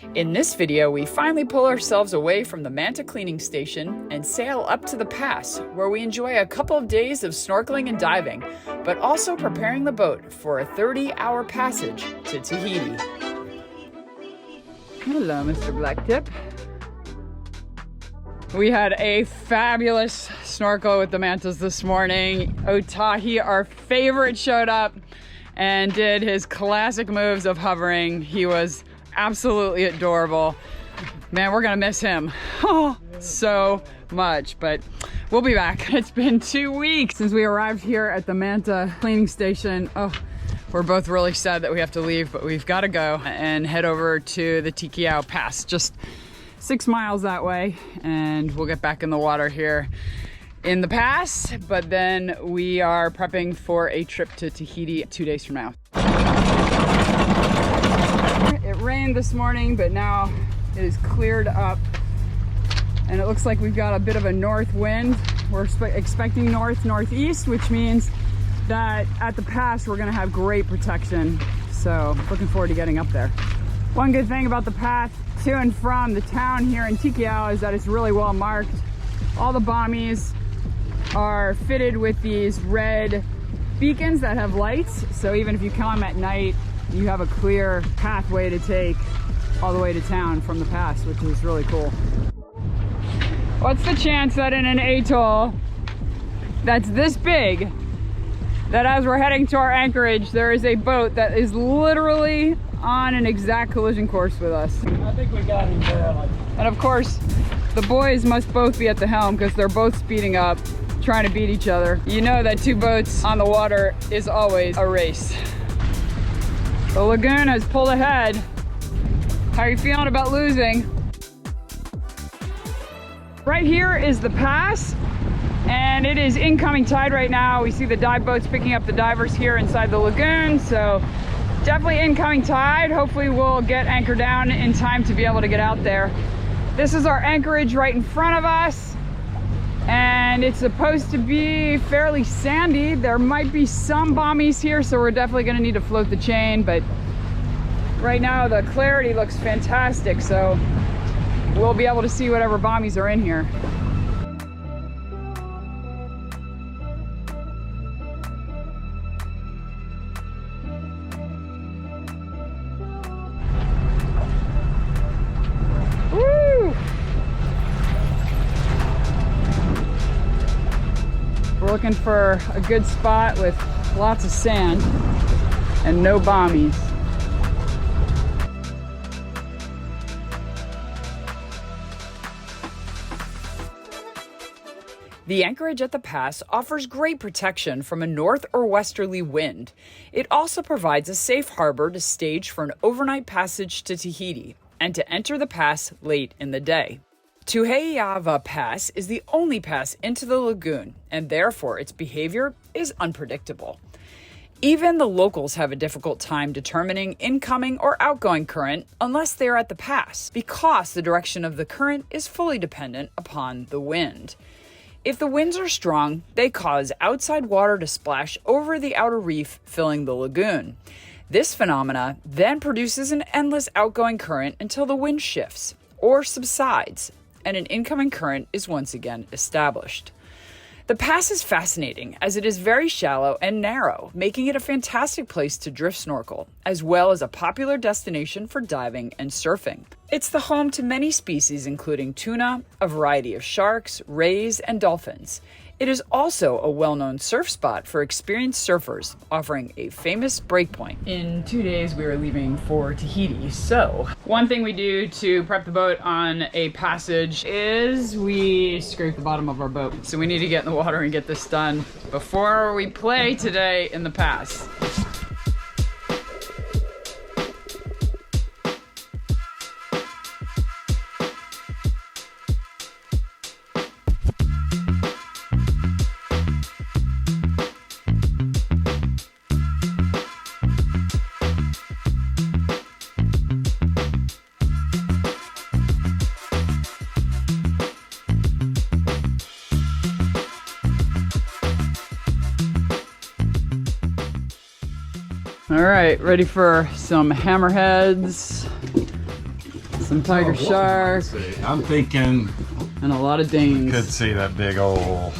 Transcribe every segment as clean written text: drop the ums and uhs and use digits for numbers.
In this video, we finally pull ourselves away from the Manta cleaning station and sail up to the pass, where we enjoy a couple of days of snorkeling and diving, but also preparing the boat for a 30-hour passage to Tahiti. Hello, Mr. Blacktip. We had a fabulous snorkel with the mantas this morning. Otahi, our favorite, showed up and did his classic moves of hovering. He was absolutely adorable. Man, we're gonna miss him so much, but we'll be back. It's been 2 weeks since we arrived here at the Manta cleaning station. Oh, we're both really sad that we have to leave, but we've got to go and head over to the Tikehau Pass, just 6 miles that way, and we'll get back in the water here in the pass, but then we are prepping for a trip to Tahiti 2 days from now. It rained this morning, but now it is cleared up, and it looks like we've got a bit of a north wind. We're expecting northeast, which means that at the pass we're gonna have great protection, so looking forward to getting up there. One good thing about the path to and from the town here in Tikehau is that it's really well marked. All the bommies are fitted with these red beacons that have lights, so even if you come at night, you have a clear pathway to take all the way to town from the pass, which is really cool. What's the chance that in an atoll that's this big, that as we're heading to our anchorage, there is a boat that is literally on an exact collision course with us? I think we got him there. And of course, the boys must both be at the helm because they're both speeding up, trying to beat each other. You know that 2 boats on the water is always a race. The lagoon has pulled ahead. How are you feeling about losing? Right here is the pass, and it is incoming tide right now. We see the dive boats picking up the divers here inside the lagoon, so definitely incoming tide. Hopefully we'll get anchored down in time to be able to get out there. This is our anchorage right in front of us, and it's supposed to be fairly sandy. There might be some bommies here, so we're definitely gonna need to float the chain, but right now the clarity looks fantastic, so we'll be able to see whatever bommies are in here. We're looking for a good spot with lots of sand and no bommies. The anchorage at the pass offers great protection from a north or westerly wind. It also provides a safe harbor to stage for an overnight passage to Tahiti and to enter the pass late in the day. Tuamotus Pass is the only pass into the lagoon, and therefore its behavior is unpredictable. Even the locals have a difficult time determining incoming or outgoing current unless they are at the pass, because the direction of the current is fully dependent upon the wind. If the winds are strong, they cause outside water to splash over the outer reef, filling the lagoon. This phenomena then produces an endless outgoing current until the wind shifts or subsides, and an incoming current is once again established. The pass is fascinating as it is very shallow and narrow, making it a fantastic place to drift snorkel, as well as a popular destination for diving and surfing. It's the home to many species including tuna, a variety of sharks, rays, and dolphins. It is also a well-known surf spot for experienced surfers, offering a famous breakpoint. In 2 days, we are leaving for Tahiti. So, one thing we do to prep the boat on a passage is we scrape the bottom of our boat. So we need to get in the water and get this done before we play today in the pass. All right, ready for some hammerheads. some tiger shark, I'm thinking and a lot of dings. could see that big old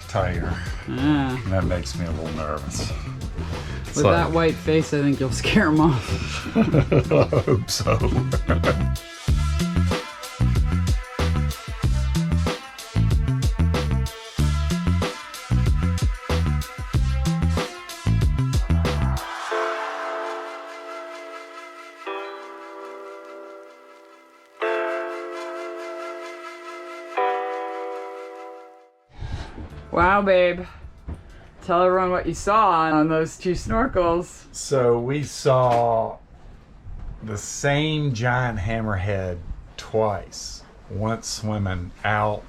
tiger. Yeah. That makes me a little nervous. With that white face, I think you'll scare them off. I hope so. Wow, babe. Tell everyone what you saw on those 2 snorkels. So we saw the same giant hammerhead twice. Once swimming out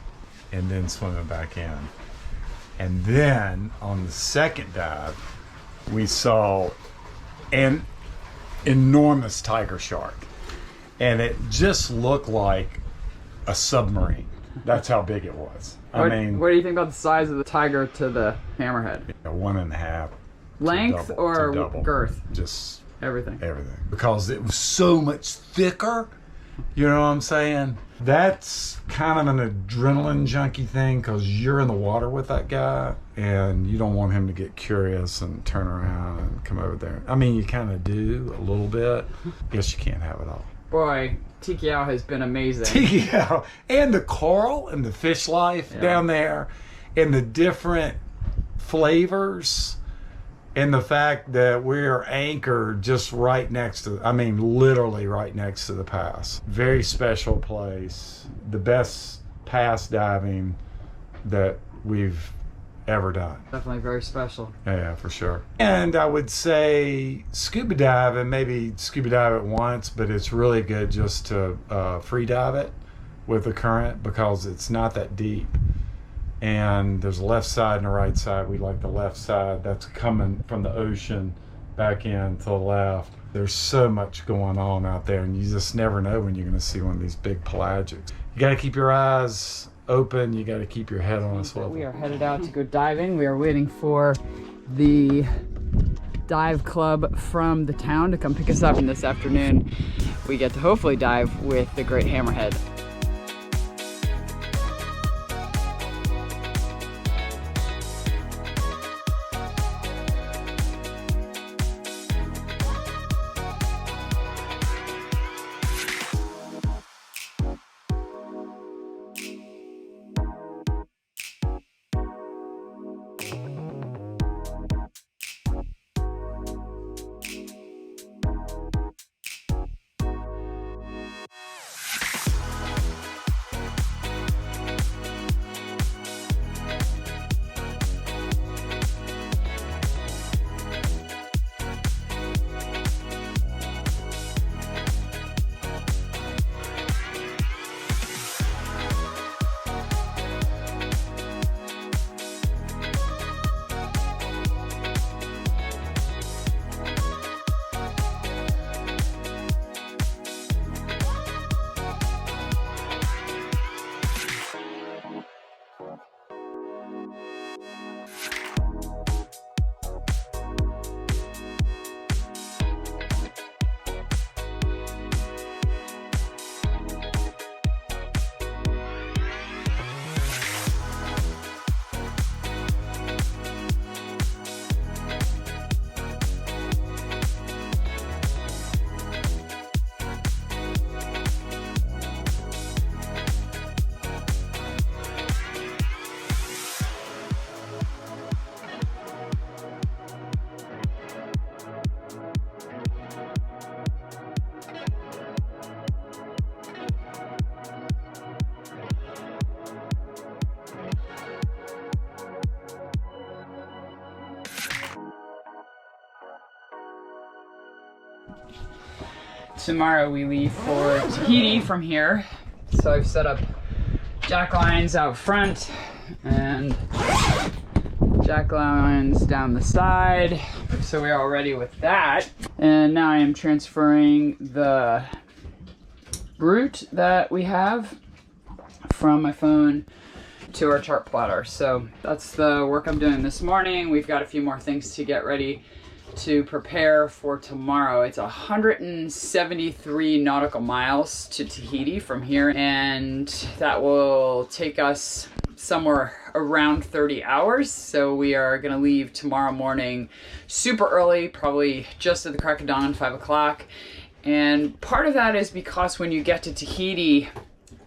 and then swimming back in. And then on the second dive, we saw an enormous tiger shark. And it just looked like a submarine. That's how big it was. What do you think about the size of the tiger to the hammerhead? 1.5. Length or girth? Just everything. Everything. Because it was so much thicker. You know what I'm saying? That's kind of an adrenaline junkie thing because you're in the water with that guy and you don't want him to get curious and turn around and come over there. I mean, you kind of do a little bit. Guess you can't have it all. Boy, Tikehau has been amazing. Tikehau. And the coral and the fish life down there and the different flavors and the fact that we're anchored just right next to, I mean, literally right next to the pass. Very special place. The best pass diving that we've ever done. Definitely very special. Yeah, for sure. And I would say scuba dive, and maybe scuba dive it once, but it's really good just to free dive it with the current because it's not that deep. And there's a left side and a right side. We like the left side. That's coming from the ocean back in to the left. There's so much going on out there, and you just never know when you're going to see one of these big pelagics. You got to keep your eyes open. You got to keep your head on a swivel. We are headed out to go diving. We are waiting for the dive club from the town to come pick us up, and this afternoon we get to hopefully dive with the great hammerhead. Tomorrow we leave for Tahiti from here. So I've set up jack lines out front and jack lines down the side. So we are all ready with that. And now I am transferring the route that we have from my phone to our chart plotter. So that's the work I'm doing this morning. We've got a few more things to get ready to prepare for tomorrow. It's 173 nautical miles to Tahiti from here, and that will take us somewhere around 30 hours. So we are going to leave tomorrow morning super early, probably just at the crack of dawn, 5 o'clock. And part of that is because when you get to Tahiti,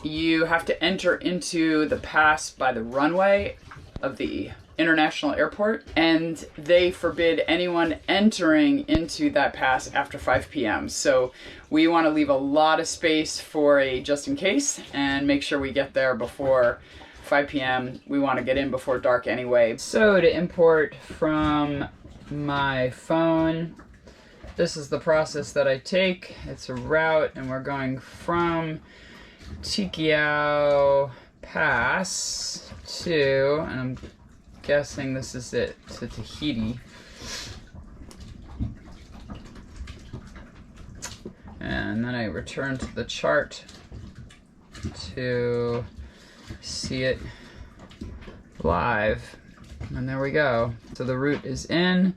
you have to enter into the pass by the runway of the international airport, and they forbid anyone entering into that pass after 5 p.m. So we want to leave a lot of space for a just in case and make sure we get there before 5 p.m. We want to get in before dark anyway. So to import from my phone, this is the process that I take. It's a route, and we're going from Tikehau Pass to, and I'm guessing this is it, to Tahiti. And then I return to the chart to see it live. And there we go. So the route is in.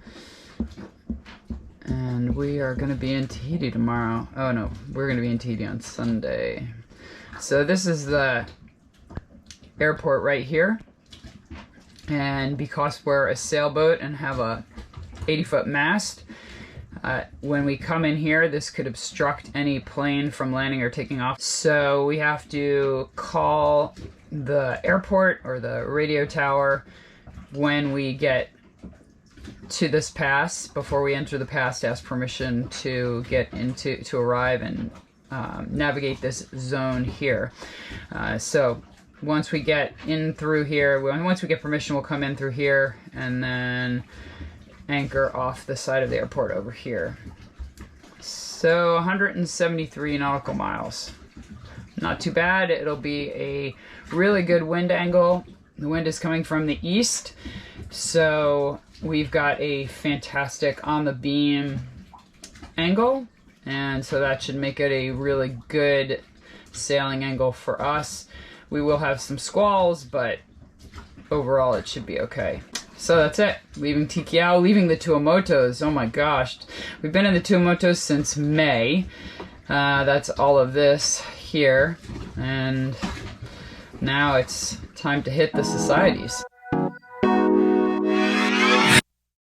And we are going to be in Tahiti tomorrow. Oh no, we're going to be in Tahiti on Sunday. So this is the airport right here. And because we're a sailboat and have a 80-foot mast, when we come in here, this could obstruct any plane from landing or taking off. So we have to call the airport or the radio tower when we get to this pass, before we enter the pass, to ask permission to get into, to arrive and navigate this zone here. So once we get in through here, once we get permission, we'll come in through here and then anchor off the side of the airport over here. So 173 nautical miles. Not too bad. It'll be a really good wind angle. The wind is coming from the east, so we've got a fantastic on the beam angle, and so that should make it a really good sailing angle for us. We will have some squalls, but overall it should be okay. So that's it. Leaving Tikehau, leaving the Tuamotus. Oh my gosh. We've been in the Tuamotus since May. That's all of this here. And now it's time to hit the societies.